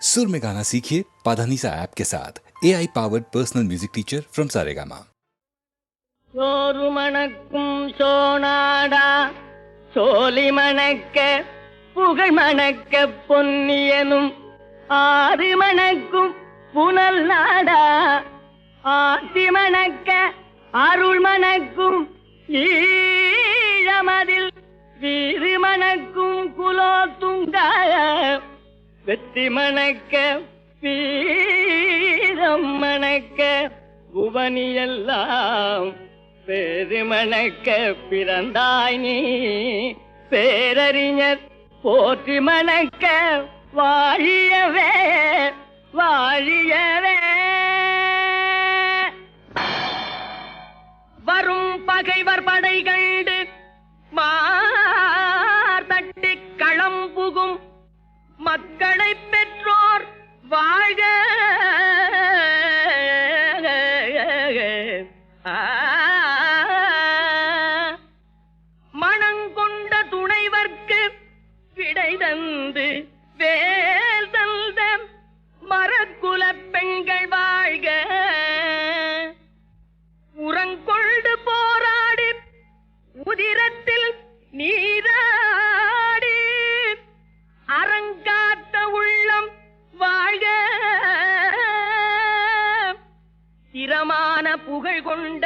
सुर में गाना सीखिए पाधानीसा ऐप के साथ AI powered personal music teacher from Saregama. சோறு மணக்கும் சோனாடா சோலி மணக்க புகழ் மணக்க பொன்னியனும் ஆறு மணக்கும் புனல் நாடா ஆத்தி மணக்க அருள் மணக்கும் ஈழமதில் வீறு மணக்கும் குலோத்துங்க வெற்றி மணக்க வீரம் மணக்க புவனியெல்லாம் பெருமணக்க பிறந்தாய் நீ பேரறிஞர் போற்றி மணக்க வாழியவே வாழியவே. வரும் பகைவர் படை கண்டு மார்தட்டி களம் புகும் மக்களை பெற்றோர் வாழ்க. மணங்கொண்ட துணைவர்க்கு விடை தந்து வேல் தந்த மரக்குல பெண்கள் வாழ்க. உரங்கொண்டு போராடி உதிரத்தில் நீராடி அரங்காத்த உள்ளம் வாழ்க. திறமான புகழ் கொண்ட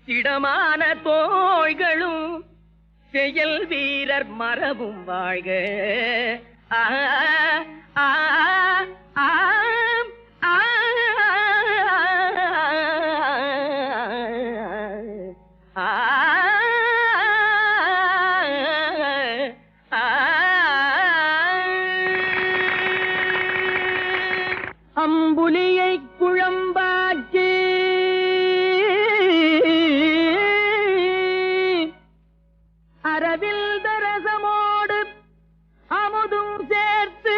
திடமான தோள்களும் செயல் வீரர் மரபும் வாழ்க. ஆ ஆ ஆ ஆ அம்புலியை குழம்பாக்கி அரவில் தரசமோடு அமுதும் சேர்த்து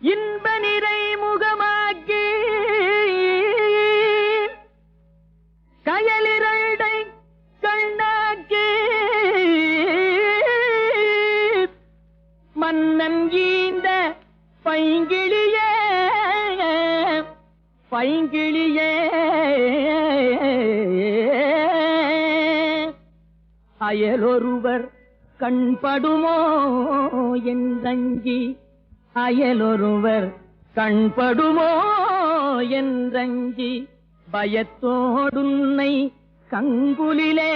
இன்ப நிறை முகமாக்கி கயலிரண்டை கண்ணாக்கி மன்னன் ஈந்த பைங்கிளியே பைங்கிளியே அயலொருவர் கண்படுமோ என்றஞ்சி அயலொருவர் கண்படுமோ என்றஞ்சி பயத்தோடுன்னை கங்குலிலே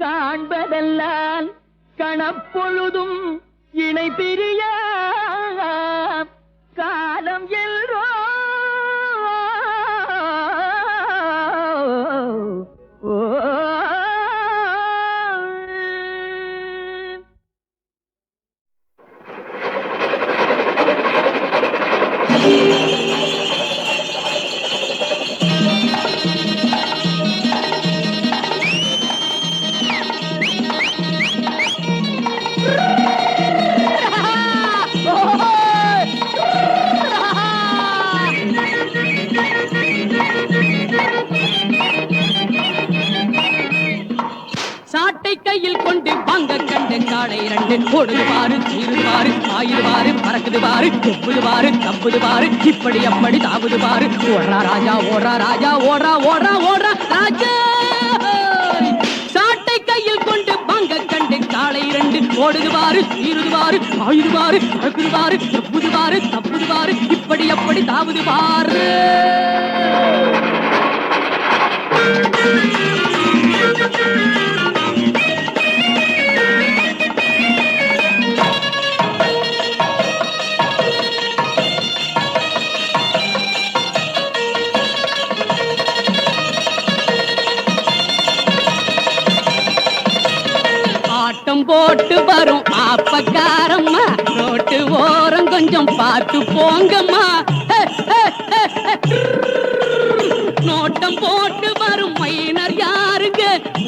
காண்பதல்லால் கணப்பொழுதும் இணை பிரிய காலம் எல்ரோ சாட்டை கையில் கொண்டு வாங்க கண்டு காடை இரண்டு ஓடுது பாரு சீருது பாரு ஆயுது பாரு பறக்குது பாரு தொப்புது பாரு தப்புது பாரு இப்படி அப்படி தாவுது பாரு ஓடுறா ராஜா ஓடுறா ராஜா ஓடுறா ஓடுறா ஓடுறா ராஜா. சாட்டை கையில் கொண்டு வாங்க கண்டு காடை இரண்டு ஓடுது பாரு சீருது பாரு ஆயுது பாரு பறக்குது பாரு தொப்புது பாரு தப்புது பாரு இப்படி அப்படி தாவுது பாரு. ஆட்டம் போட்டு வரும் ஆப்பக்காரம்மா ரோட்டு ஓரம் கொஞ்சம் பார்த்து போங்கம்மா. நோட்டம் போட்டு வரும் மைனர் யாருங்க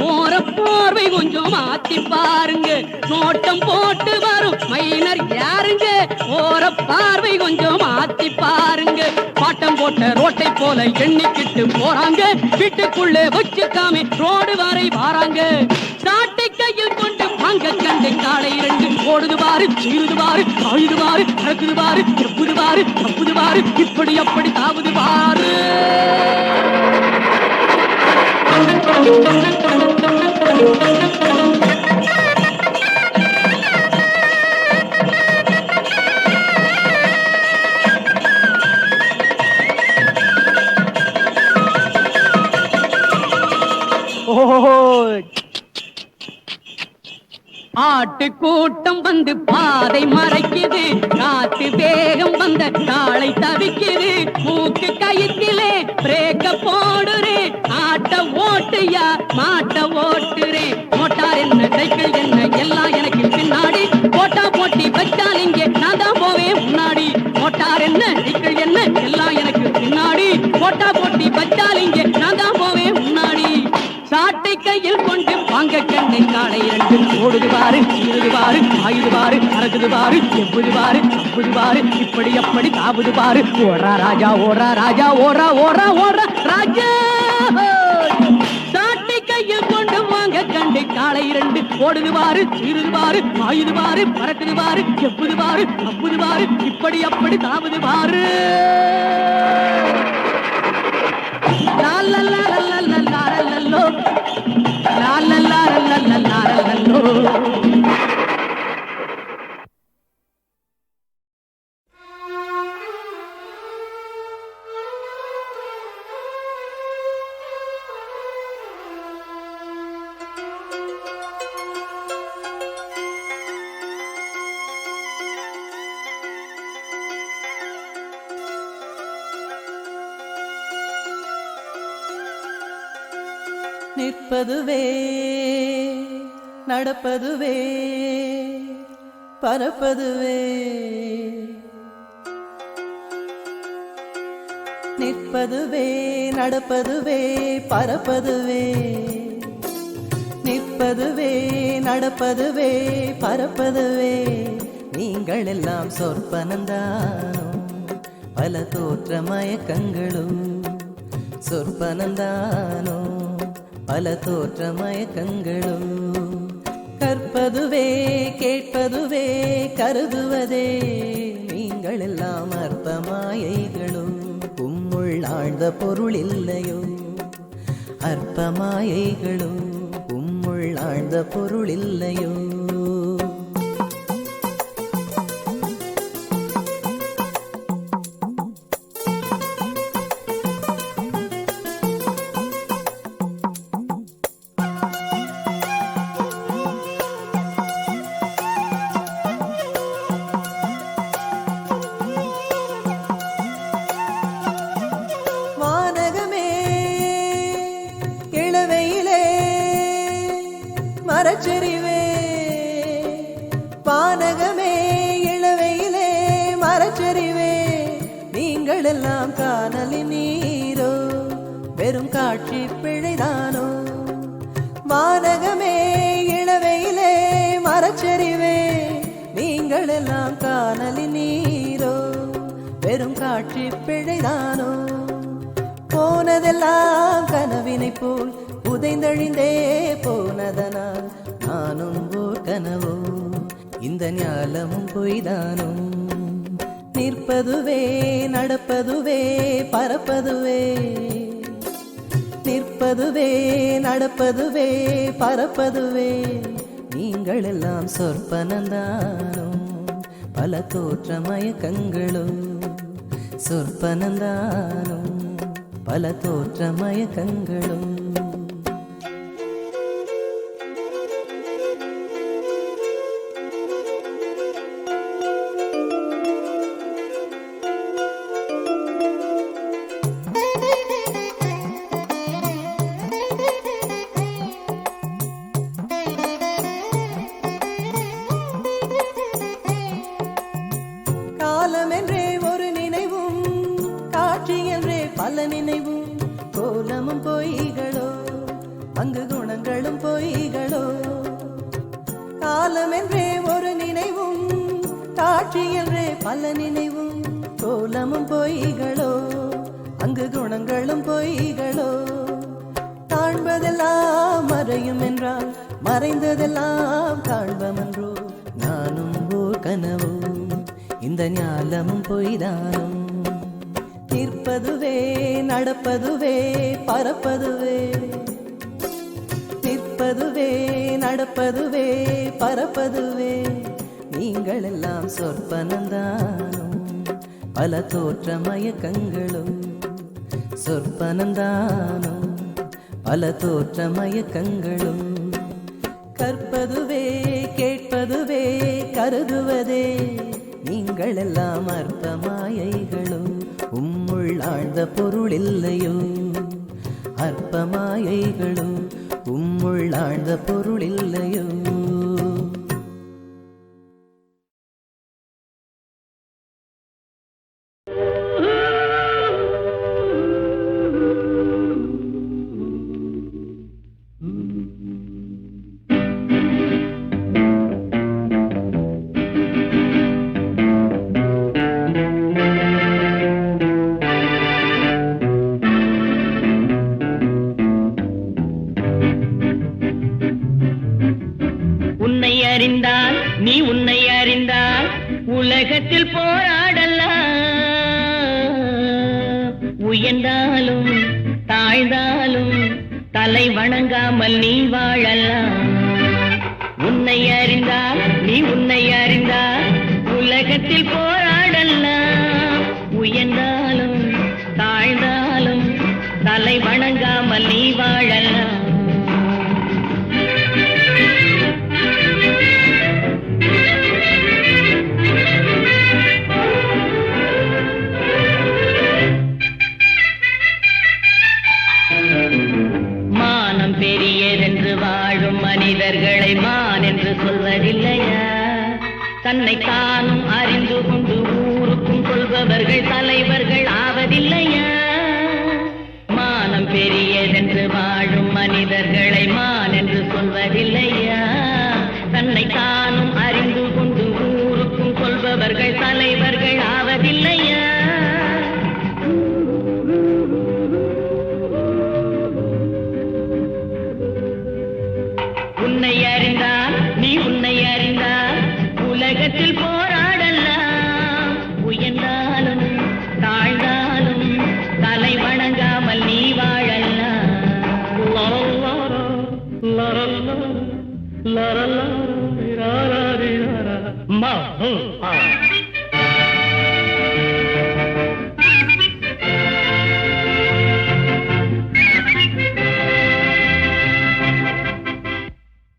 ஓர போர்வை கொஞ்சம் மாத்தி பாருங்க. நோட்டம் போட்டு வரும் மைனர் யாருங்க ஓர பார்வை கொஞ்சம் மாத்தி பாருங்க. பாட்டம் போட்ட ரோட்டை போல எண்ணிக்கிட்டு போறாங்க வீட்டுக்குள்ளே வச்சுக்காம ரோடு வரை வாராங்க. சாட்டை ஓடுது பாரு சீருது பாரு ஆயுது பாரு அறக்குது பாரு செப்புது பாரு தப்புது பாரு இப்படி அப்படி தாவுது பாரு ஆட்டு கூட்டம் வந்து பாதை மறைக்குது காத்து வேகம் வந்த காளை தவிக்குது மூக்கு கயிற்றிலே பிரேக்க போடுறேன் ஆட்ட ஓட்டுயா மாட்ட ஓட்டுறேன் மோட்டார் என்ன சைக்கிள் என்ன எல்லாம் எனக்கு பின்னாடி போட்டா போட்டி வச்சால் இங்கே நான் தான் போவேன் முன்னாடி மோட்டார் என்ன சைக்கிள் என்ன எல்லாம் எனக்கு பின்னாடி போட்டா போட்டி வச்சால் இங்கே நான் தான் போவேன் முன்னாடி சாட்டை கையில் கொண்டு வாங்க கண்ணை காலை இரண்டு ஓடுது பாரு சீருது பாரு ஆயுது பாரு அறகுது பாரு செப்புது பாரு தப்புது பாரு இப்படி அப்படி தாவுது பாரு ஓடுறா ராஜா ஓடுறா ராஜா ஓடுறா ஓடுறா ஓடுறா ராஜா சாட்டை கையில் கொண்டு வாங்க கண்ணை காலை இரண்டு ஓடுது பாரு சீருது பாரு ஆயுது பாரு பறக்குது பாரு செப்புது பாரு தப்புது பாரு இப்படி அப்படி தாவுது பாரு நிற்பதுவே நடப்பதுவே பறப்பதுவே நிற்பதுவே நடப்பதுவே பறப்பதுவே நிற்பதுவே நடப்பதுவே பறப்பதுவே நீங்கள் எல்லாம் சொற்பனந்தானோ பல தோற்ற மயக்கங்களும் சொற்பனந்தானோ பல தோற்ற மயக்கங்களும் கற்பதுவே கேட்பதுவே கருதுவதே நீங்கள் எல்லாம் அற்ப மாயைகளும் உம்முள் ஆழ்ந்த பொருள் இல்லையோ அற்ப மாயைகளும் உம்முள் ஆழ்ந்த பொருள் இல்லையோ மரச்சரிவே பானகமே இளவையிலே மரச்சரிவே நீங்கள் எல்லாம் காணலின் நீரோ வெறும் காட்சி பிழைதானோ வானகமே இளவையிலே மரச்சரிவே நீங்கள் எல்லாம் காணலின் நீரோ வெறும் காட்சி பிழைதானோ போனதெல்லாம் கனவினை போல் உதைந்தழிந்தே போனதனால் நானும் ஓர் கனவோ இந்த ஞாலமும் பொய்தானோ நிற்பதுவே நடப்பதுவே பறப்பதுவே நிற்பதுவே நடப்பதுவே பறப்பதுவே நீங்கள் எல்லாம் சொற்பனந்தானோ பல தோற்ற மயக்கங்களும் சொற்பனந்தானோ பல தோற்ற மயக்கங்களும் காலமென்றே ஒரு நினைவும் காட்சி என்றே பல நினைவும் கோலமும் பொய்களோ அங்கு குணங்களும் பொய்களோ காலமென்றே ஒரு நினைவும் காட்சி என்றே பல நினைவும் கோலமும் பொய்களோ அங்கு குணங்களும் பொய்களோ காண்பதெல்லாம் மறையும் என்றால் மறைந்ததெல்லாம் காண்பமன்றோ நான் நானும் ஓர் கனவோ இந்த ஞாலமும் பொய்தானும் நிற்பதுவே நடப்பதுவே பறப்பதுவே நிற்பதுவே நடப்பதுவே பறப்பதுவே நீங்கள் எல்லாம் சொற்பனந்தானும் பல தோற்ற மயக்கங்களும் சொற்பனந்தானும் பல தோற்ற மயக்கங்களும் கற்பதுவே கேட்பதுவே கருதுவதே நீங்கள் எல்லாம் அற்ப மாயைகளும் உம்முள் ஆழ்ந்த பொருள் இல்லையோ அற்ப மாயைகளும் உம்முள் ஆழ்ந்த பொருள் இல்லையோ நீ உன்னை அறிந்தால் உலகத்தில் போராடலாம் உயர்ந்தாலும் தாழ்ந்தாலும் தலை வணங்காமல் நீ வாழலாம் உன்னை அறிந்தால் நீ உன்னை அறிந்தால் உலகத்தில் போராடலாம் உயர்ந்தாலும் தாழ்ந்தாலும் தலை வணங்காமல் நீ வாழலாம் மனிதர்களை மான் என்று சொல்வதில்லையா தன்னை தானும் அறிந்து கொண்டு ஊருக்கும் சொல்பவர்கள் தலைவர்கள் ஆவதில்லையா மானம் பெரியதென்று வாழும் மனிதர்களை மான் என்று சொல்வதில்லையா தன்னை தானும் அறிந்து கொண்டு ஊருக்கும் சொல்பவர்கள் தலைவர்கள் ஆவதில்லையா உன்னை அறிந்தால் நீ உன்னை அறிந்தால் உலகத்தில் போராடலாம் உயர்ந்தாலும் தாழ்ந்தாலும் தலை வணங்காமல் நீ வாழலாம்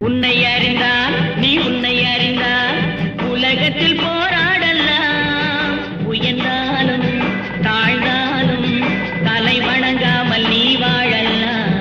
உன்னை அறிந்தால் நீ உன்னை அறிந்தால் உலகத்தில் போராடலாம் உயர்ந்தாலும் தாழ்ந்தாலும் தலை வணங்காமல் நீ வாழலாம்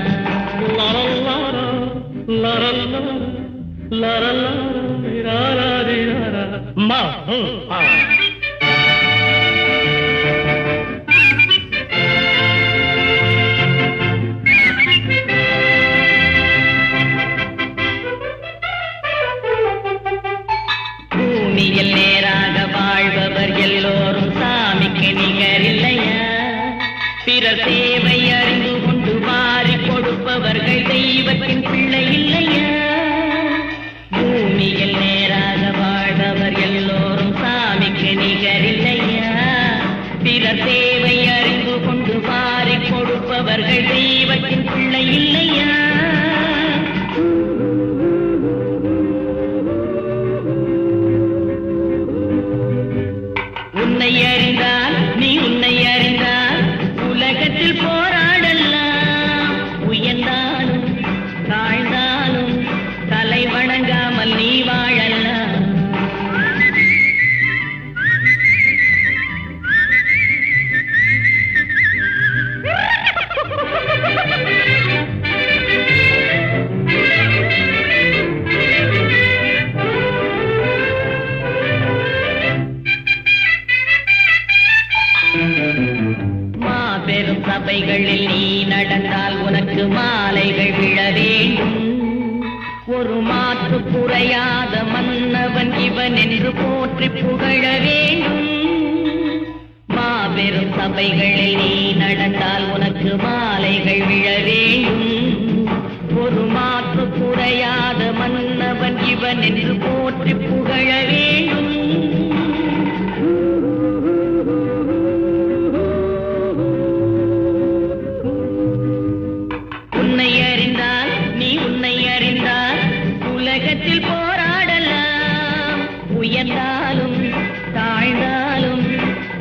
பூமியில் நேராக வாழ்பவர் எல்லோரும் சாமிக்கு நிகரில்லையா பிறர் சேவை அறிந்து கொண்டு வாரி கொடுப்பவர்கள் தெய்வத்தின் பிள்ளை இல்லையா பூமியில் நேராக வாழ்பவர் எல்லோரும் சாமிக்கு நிகரில்லையா பிறர் சேவை அறிந்து கொண்டு வாரி கொடுப்பவர்கள் தெய்வத்தின் பிள்ளை இல்லையா உன்னை அறிந்தால் நீ உன்னை அறிந்தால் உலகத்தில் போராடலாம் உயர்ந்தாலும் தாழ்ந்தாலும் தலை வணங்காமல் நீ வாழலாம் மாபெரும் சபைகளில் நீ நடந்தால் உனக்கு மாலைகள் விழ வேண்டும் ஒரு மாற்று குறையாத மன்னவன் இவன் என்று போற்றி புகழ வேண்டும் மாபெரும் சபைகளில் நீ நடந்தால் உனக்கு மாலைகள் விழ வேண்டும் ஒரு மாற்று குறையாத மன்னவன் இவன் என்று போற்றி புகழ வேண்டும். உன்னை அறிந்தால் நீ உன்னை அறிந்தால் உலகத்தில் போராடலாம். உயர்ந்தாலும் தாழ்ந்தாலும்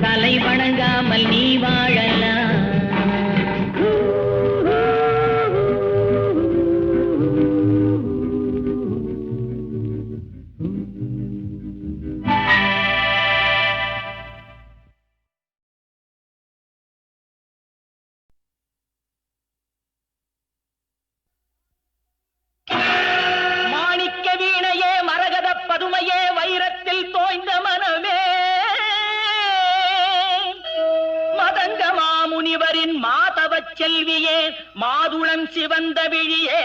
தலை வணங்காமல் நீ வாழலாம். மாணிக்க வீணையே மரகத பதுமையே வைரத்தில் தோய்ந்த மனமே மதங்க மாமுனிவரின் மாதவச் செல்வியே மாதுளம் சிவந்த விழியே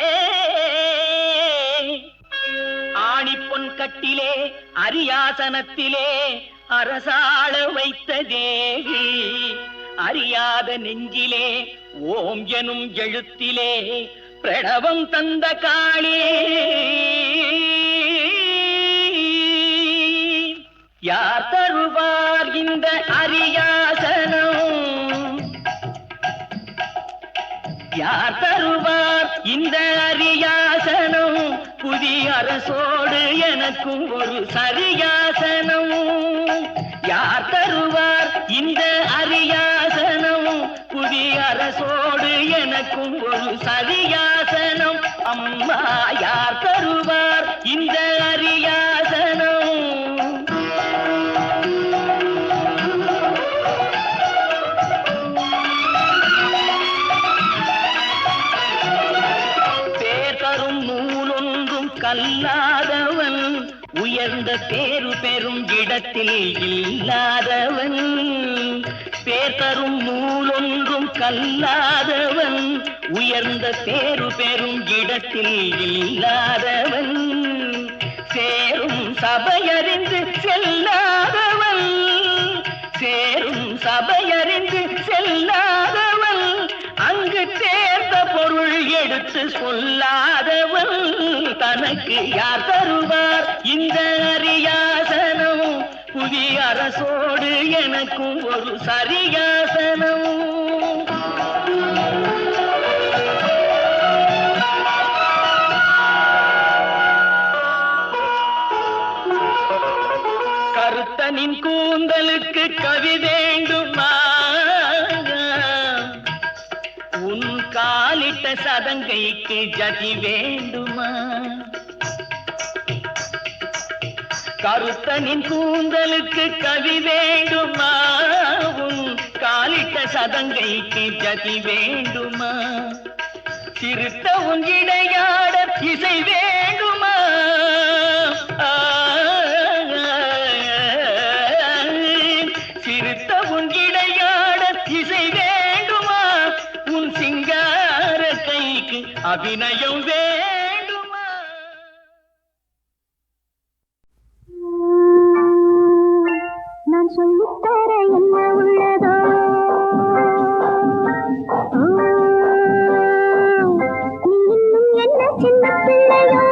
ஆணிப்பொன் கட்டிலே அரியாசனத்திலே அரசாள வைத்த தேவி அறியாத நெஞ்சிலே ஓம் எனும் எழுத்திலே பிரணவம் தந்த காளி. யார் தருவார் இந்த அரியாசனம்? யார் தருவார் இந்த அரியாசனம்? புதிய அரசோடு எனக்கும் ஒரு சரியாசனம். யார் தருவார் இந்த அரியாசனம்? புதிய அரசோடு எனக்கும் ஒரு சரியாசனம். அம்மா யார் தருவார் இந்த அரியாசனம்? பேர் தரும் நூலொன்றும் கல்லாதவன் உயர்ந்த பேரு பெறும் இடத்தில் இல்லாதவன். பேர் தரும் நூலொன்றும் கல்லாதவன் உயர்ந்த பேரு பெறும் இடத்தில் இல்லாதவன். சேரும் சபையறிந்து செல்லாதவன். சேரும் சபையறிந்து செல்லாதவன். அங்கு தேர்ந்த பொருள் எடுத்து சொல்லாதவன். தனக்கு யார் தருவார் இந்த அரியாசனம்? புதிய அரசோடு எனக்கும் ஒரு சரியாசனம். கருத்தனின் கூந்தலுக்கு கவி வேண்டுமா? உன் காலிட்ட சதங்கைக்கு ஜதி வேண்டுமா? கருத்தனின் கூந்தலுக்கு கவி வேண்டுமா? உன் காலிட்ட சதங்கைக்கு ஜதி வேண்டுமா? சிறுத்த உன் இடையாட இசை வேண்டுமா? சிறுத்த உன் இடையாட இசை வேண்டுமா? உன் சிங்கார கைக்கு அபிநயம் வேண்டுமா? நான் சொல்லித்தர என்ன உள்ளதோ நீ இன்னும் என்ன சின்ன பிள்ளையோ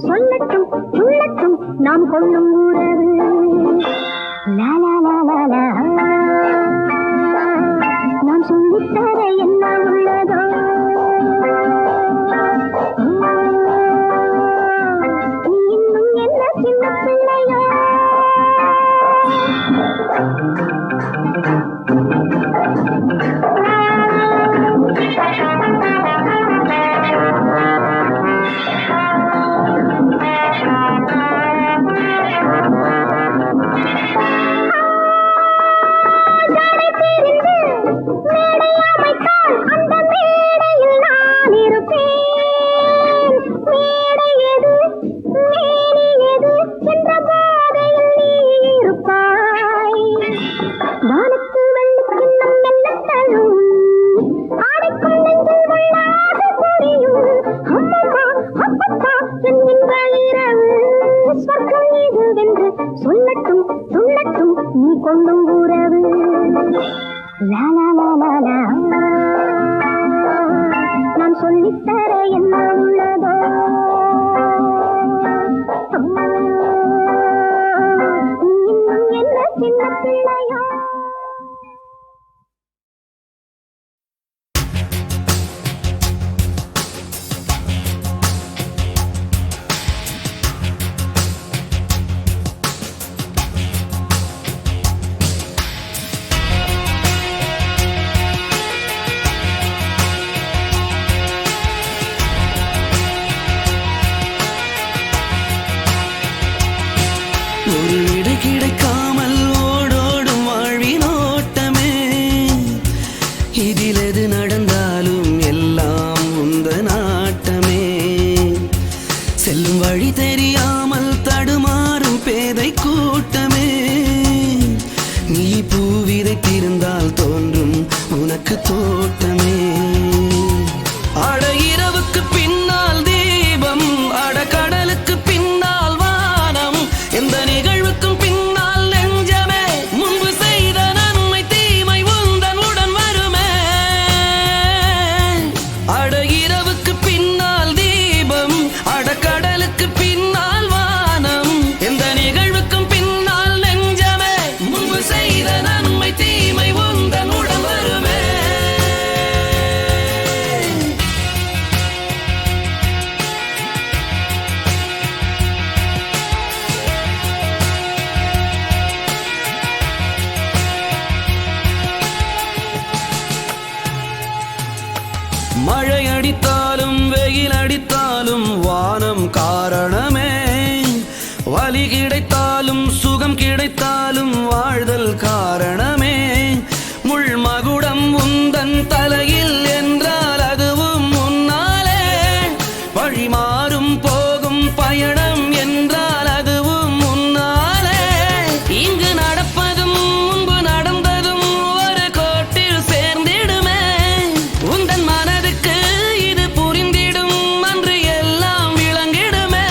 சொல்லட்டும் சொல்லட்டும் நாம் கொள்ளும் உறவு லா லா லா லா லா. நான் சொல்லித்தர என்ன உள்ளதோ நீ இன்னும் என்ன சின்ன பிள்ளையோ. சொல்லட்டும் சொல்லட்டும் நீ கொள்ளும் உறவு லா லா லா லா லா. நான் சொல்லித்தர என்ன உள்ளதோ நீ இன்னும் என்ன சின்ன பிள்ளையோ. ஒரு இடை கிடைக்காமல் ஓடோடும் வாழ்வின் ஓட்டமே இதில் எது நடந்தாலும் எல்லாம் உந்த நாட்டமே. செல்லும் வழி தெரியாமல் தடுமாறும் பேதை கூட்டமே நீ பூ விதைத்திருந்தால் தோன்றும் உனக்கு தோட்டமே. அட இரவுக்கு பின்னால் தீபம் அட கடலுக்கு பின்னால் வானம் எந்த நிகழ்வுக்கும் பின்னால் நெஞ்சமே முன்பு செய்த நன்மை தீமை உந்தன் உடன் வருமே. அட இரவுக்கு பின்னால் தீபம் அட கடலுக்கு பின்னால் வானம் எந்த நிகழ்வுக்கும் பின்னால் நெஞ்சமே முன்பு செய்த நன்மை தீமை உந்தன் உடன் வருமே. மழை அடித்தாலும் வெயில் அடித்தாலும் வானம் காரணமே. வலி கிடைத்தாலும் சுகம் கிடைத்தாலும் வாழ்தல் காரணமே. முள் மகுடம் உந்தன் தலையில் என்றால் அதுவும் முன்னாலே. வழி மாறும் போகும் பயணம் என்றால் அதுவும் முன்னாலே. இங்கு நடப்பதும் முன்பு நடந்ததும் ஒரு கோட்டில் சேர்ந்திடுமே. உந்தன் மனதுக்கு இது புரிந்திடும் அன்று எல்லாம் விளங்கிடுமே.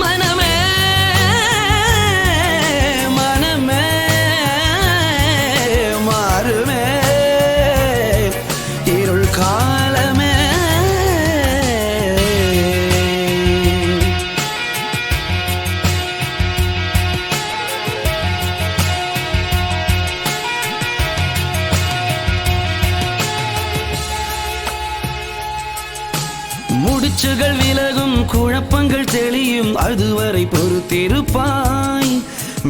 மனமே மனமே மாறுமே இருள் காலமே. முடிச்சுகள் விலகும் குழப்பங்கள் தெளியும் அதுவரை பொறுத்திருப்பாய்.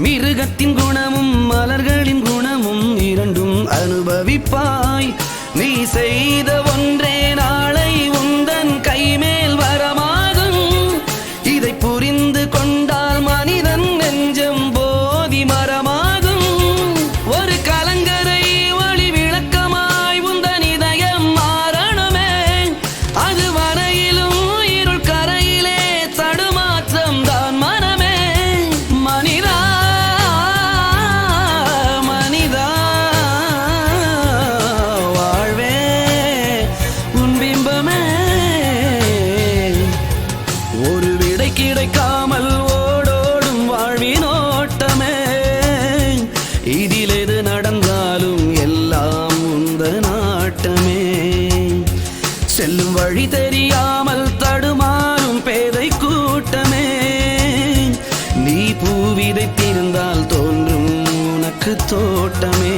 மிருகத்தின் குணமும் மலர்களின் குணமும் இரண்டும் அனுபவிப்பாய். நீ செய்த ஒன்றே நாளை உந்தன் கைமேல் வரமாகும். இதை புரிந்து கொண்டால் மனிதன் நெஞ்சம் போதி மரமாகும். ஒரு கலங்கரை ஒளி விளக்கமாய் உந்தன் இதயம் மாறணுமே. அது வரையிலும் இருள் கரையிலே தடுமாற்றம் தான் மனமே. மனிதா மனிதா வாழ்வே உன் பிம்பமே. பூவிதை தீர்ந்தால் தோன்றும் உனக்கு தோட்டமே.